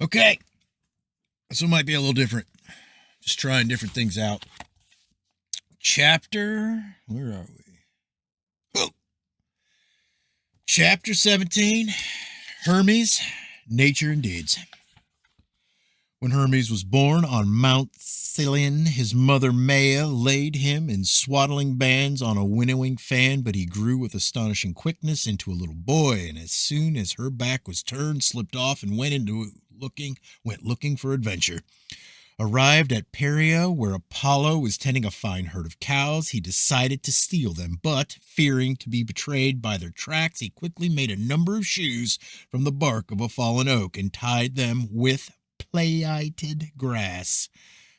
Okay, this one might be a little different. Just trying different things out. Where are we? Oh, Chapter 17, Hermes, Nature and Deeds. When Hermes was born on Mount Sillin, his mother Maia laid him in swaddling bands on a winnowing fan, but he grew with astonishing quickness into a little boy, and as soon as her back was turned, slipped off and went looking for adventure. Arrived at Peria, where Apollo was tending a fine herd of cows, he decided to steal them, but, fearing to be betrayed by their tracks, he quickly made a number of shoes from the bark of a fallen oak and tied them with plaited grass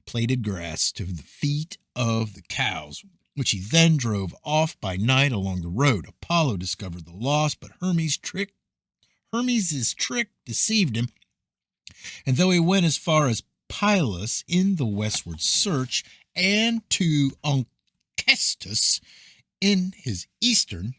to the feet of the cows, which he then drove off by night along the road. Apollo discovered the loss, but Hermes' trick deceived him, and though he went as far as Pylos in the westward search, and to Onchestus in his eastern,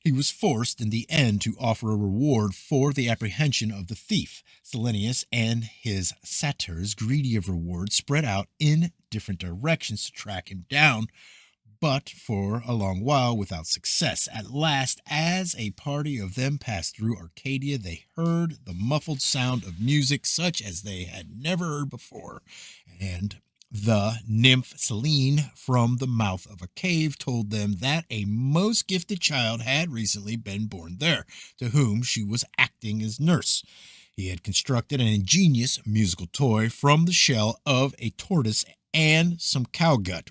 he was forced in the end to offer a reward for the apprehension of the thief. Silenus and his satyrs, greedy of reward, spread out in different directions to track him down, but for a long while without success. At last, as a party of them passed through Arcadia, they heard the muffled sound of music such as they had never heard before, and the nymph Selene, from the mouth of a cave, told them that a most gifted child had recently been born there, to whom she was acting as nurse. He had constructed an ingenious musical toy from the shell of a tortoise and some cowgut,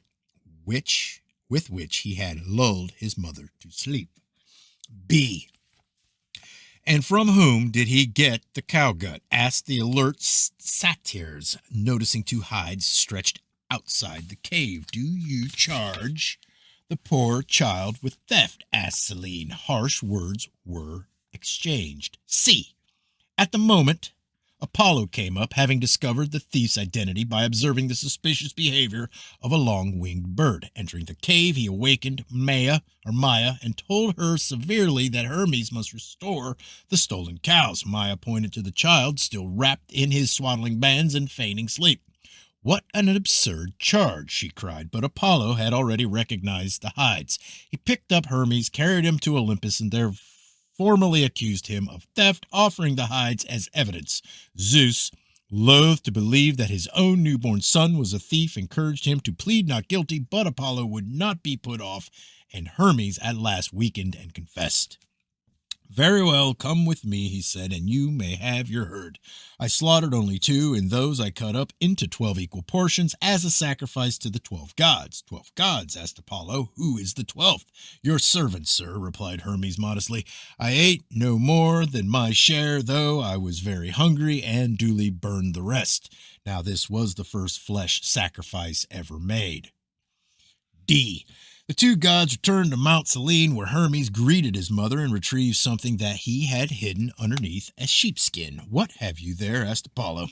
with which he had lulled his mother to sleep. B. And from whom did he get the cowgut? Asked the alert satyrs, noticing two hides stretched outside the cave. Do you charge the poor child with theft? Asked Selene. Harsh words were exchanged. C. At the moment, Apollo came up, having discovered the thief's identity by observing the suspicious behavior of a long-winged bird. Entering the cave, he awakened Maia, and told her severely that Hermes must restore the stolen cows. Maia pointed to the child, still wrapped in his swaddling bands and feigning sleep. What an absurd charge, she cried, but Apollo had already recognized the hides. He picked up Hermes, carried him to Olympus, and there formally accused him of theft, offering the hides as evidence. Zeus, loath to believe that his own newborn son was a thief, encouraged him to plead not guilty, but Apollo would not be put off, and Hermes at last weakened and confessed. Very well, come with me, he said, and you may have your herd. I slaughtered only 2, and those I cut up into 12 equal portions as a sacrifice to the 12 gods. 12 gods, asked Apollo. Who is the 12th? Your servant, sir, replied Hermes modestly. I ate no more than my share, though I was very hungry, and duly burned the rest. Now this was the first flesh sacrifice ever made. D. The 2 gods returned to Mount Sillin, where Hermes greeted his mother and retrieved something that he had hidden underneath a sheepskin. What have you there? Asked Apollo.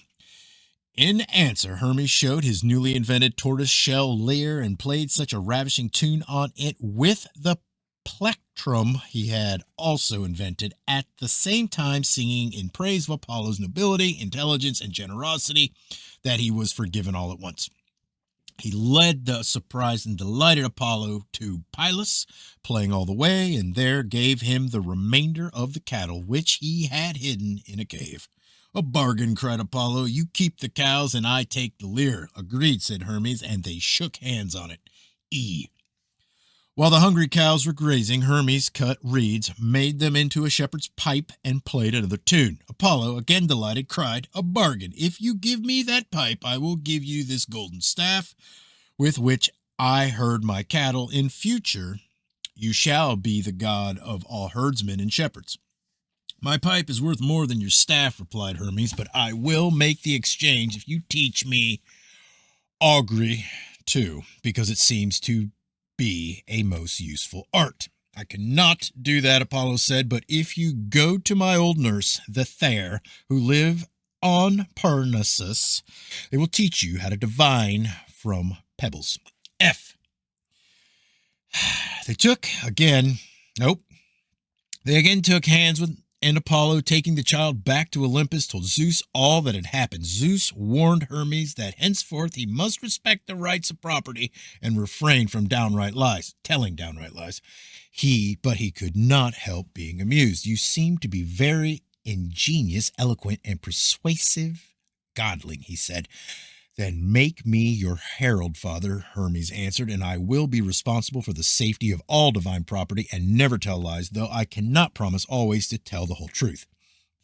In answer, Hermes showed his newly invented tortoise-shell lyre and played such a ravishing tune on it with the plectrum he had also invented, at the same time singing in praise of Apollo's nobility, intelligence, and generosity, that he was forgiven all at once. He led the surprised and delighted Apollo to Pylos, playing all the way, and there gave him the remainder of the cattle, which he had hidden in a cave. A bargain, cried Apollo. You keep the cows, and I take the lyre. Agreed, said Hermes, and they shook hands on it. E. While the hungry cows were grazing, Hermes cut reeds, made them into a shepherd's pipe, and played another tune. Apollo, again delighted, cried, A bargain. If you give me that pipe, I will give you this golden staff, with which I herd my cattle. In future, you shall be the god of all herdsmen and shepherds. My pipe is worth more than your staff, replied Hermes, but I will make the exchange if you teach me augury too, because it seems to be a most useful art. I cannot do that, Apollo said, but if you go to my old nurse, the Thayer, who live on Parnassus, they will teach you how to divine from pebbles. F. They again took hands And Apollo, taking the child back to Olympus, told Zeus all that had happened. Zeus warned Hermes that henceforth he must respect the rights of property and refrain from downright lies, telling downright lies. But he could not help being amused. You seem to be very ingenious, eloquent, and persuasive godling, he said. Then make me your herald, father, Hermes answered, and I will be responsible for the safety of all divine property and never tell lies, though I cannot promise always to tell the whole truth.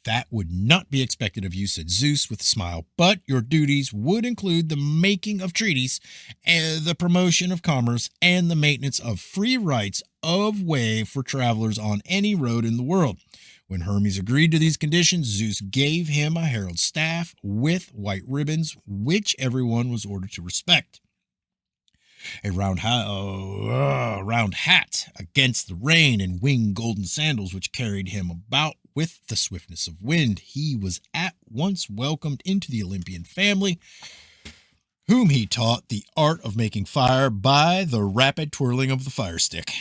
That would not be expected of you, said Zeus with a smile, but your duties would include the making of treaties, the promotion of commerce, and the maintenance of free rights of way for travelers on any road in the world. When Hermes agreed to these conditions, Zeus gave him a herald's staff with white ribbons, which everyone was ordered to respect. A round hat against the rain, and winged golden sandals which carried him about with the swiftness of wind. He was at once welcomed into the Olympian family, whom he taught the art of making fire by the rapid twirling of the fire stick.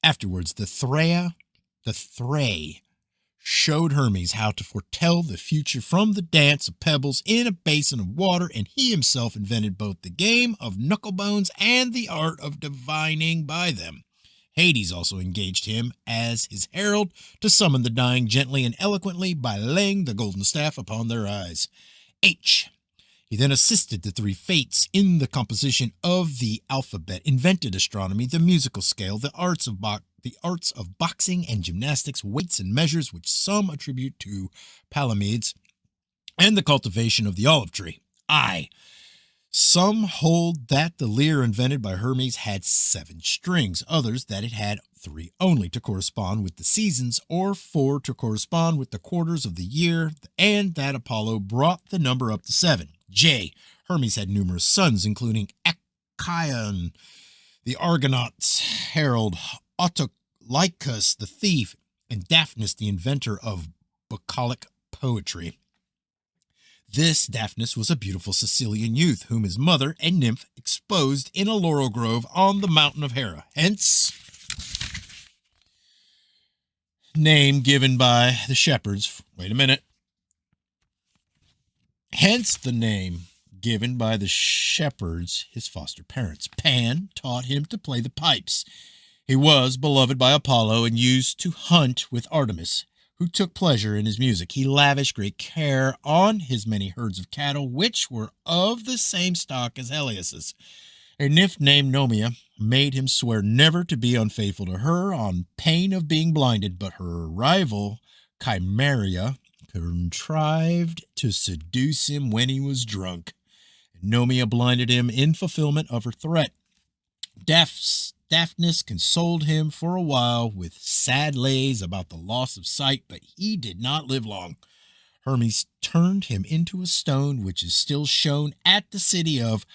Afterwards, the Threy showed Hermes how to foretell the future from the dance of pebbles in a basin of water, and he himself invented both the game of knucklebones and the art of divining by them. Hades also engaged him as his herald to summon the dying gently and eloquently by laying the golden staff upon their eyes. He then assisted the three fates in the composition of the alphabet, invented astronomy, the musical scale, the arts of boxing and gymnastics, weights and measures, which some attribute to Palamedes, and the cultivation of the olive tree. Some hold that the lyre invented by Hermes had 7 strings, others that it had 3 only to correspond with the seasons, or 4 to correspond with the quarters of the year, and that Apollo brought the number up to 7. Hermes had numerous sons, including Achion, the Argonauts, herald, Autolycus, the thief, and Daphnis, the inventor of bucolic poetry. This Daphnis was a beautiful Sicilian youth, whom his mother, a nymph, exposed in a laurel grove on the mountain of Hera. Hence, name given by the shepherds. Hence the name given by the shepherds, his foster parents. Pan taught him to play the pipes. He was beloved by Apollo and used to hunt with Artemis, who took pleasure in his music. He lavished great care on his many herds of cattle, which were of the same stock as Helias's. A nymph named Nomia made him swear never to be unfaithful to her on pain of being blinded, but her rival, Chimaera, contrived to seduce him when he was drunk. Nomia blinded him in fulfillment of her threat. Daphnis consoled him for a while with sad lays about the loss of sight, but he did not live long. Hermes turned him into a stone, which is still shown at the city of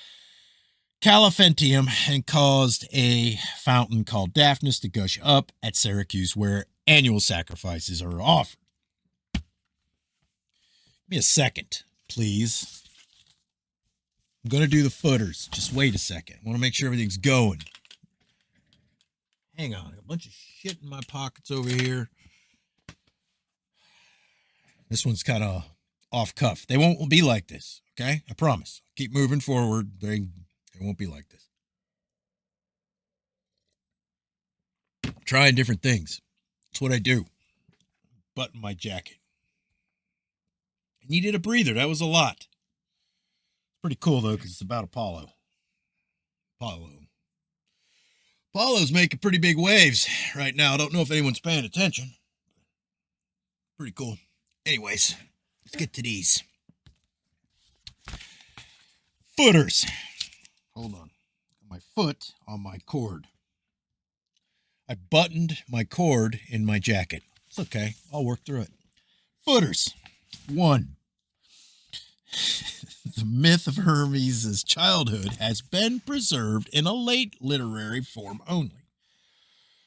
Calaphentium, and caused a fountain called Daphnis to gush up at Syracuse, where annual sacrifices are offered. Give me a second, please. I'm going to do the footers. Just wait a second. I want to make sure everything's going. Hang on. A bunch of shit in my pockets over here. This one's kind of off cuff. They won't be like this, okay? I promise. Keep moving forward. They won't be like this. I'm trying different things. That's what I do. Button my jacket. I needed a breather. That was a lot. Pretty cool, though, because it's about Apollo. Apollo's making pretty big waves right now. I don't know if anyone's paying attention. Pretty cool. Anyways, let's get to these. Footers. Hold on. My foot on my cord. I buttoned my cord in my jacket. It's okay. I'll work through it. Footers. 1. The myth of Hermes' childhood has been preserved in a late literary form only.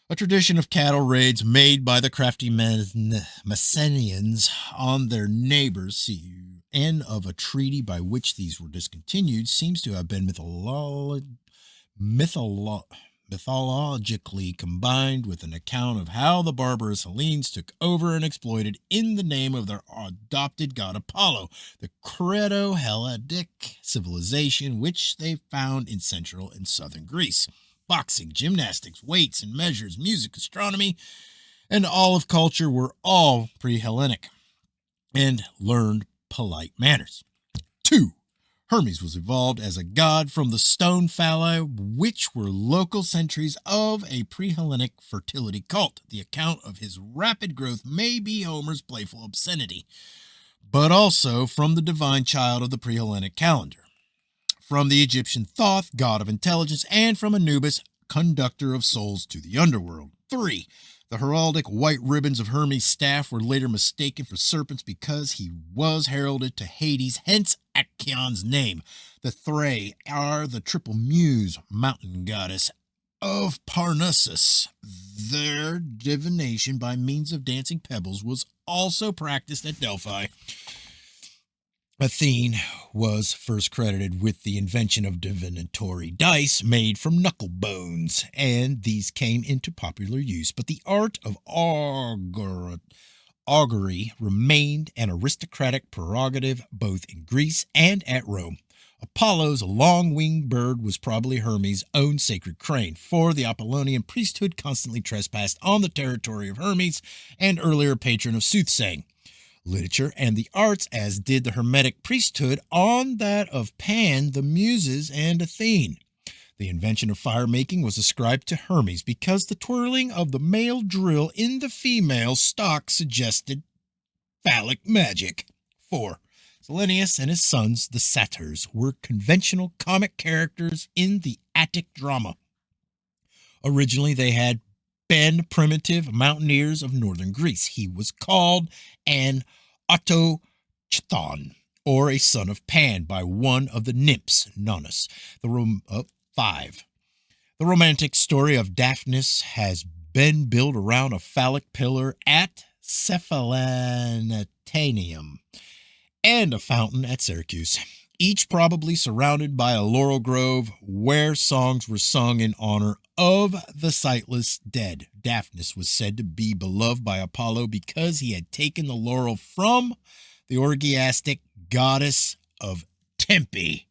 A tradition of cattle raids made by the crafty Messenians on their neighbors, and of a treaty by which these were discontinued, seems to have been mythologically combined with an account of how the barbarous Hellenes took over and exploited in the name of their adopted god Apollo, the Credo-Helladic civilization which they found in central and southern Greece. Boxing, gymnastics, weights and measures, music, astronomy, and all of culture were all pre-Hellenic and learned polite manners. 2. Hermes was evolved as a god from the stone phalli, which were local centuries of a pre-Hellenic fertility cult. The account of his rapid growth may be Homer's playful obscenity, but also from the divine child of the pre-Hellenic calendar, from the Egyptian Thoth, god of intelligence, and from Anubis, conductor of souls to the underworld. 3. The heraldic white ribbons of Hermes' staff were later mistaken for serpents because he was heralded to Hades, hence Actaeon's name. The Thrae are the triple muse, mountain goddess of Parnassus. Their divination by means of dancing pebbles was also practiced at Delphi. Athene was first credited with the invention of divinatory dice made from knuckle bones, and these came into popular use. But the art of augury remained an aristocratic prerogative both in Greece and at Rome. Apollo's long-winged bird was probably Hermes' own sacred crane, for the Apollonian priesthood constantly trespassed on the territory of Hermes, and earlier patron of soothsaying, literature, and the arts, as did the Hermetic priesthood on that of Pan, the Muses, and Athene. The invention of fire-making was ascribed to Hermes because the twirling of the male drill in the female stock suggested phallic magic. 4. Silenus and his sons, the satyrs, were conventional comic characters in the Attic drama. Originally, they had been primitive mountaineers of northern Greece. He was called an autochthon, or a son of Pan, by one of the nymphs, Nonus. 5. The romantic story of Daphnis has been built around a phallic pillar at Cephalanateneum and a fountain at Syracuse, each probably surrounded by a laurel grove where songs were sung in honor of the sightless dead. Daphnis was said to be beloved by Apollo because he had taken the laurel from the orgiastic goddess of Tempe.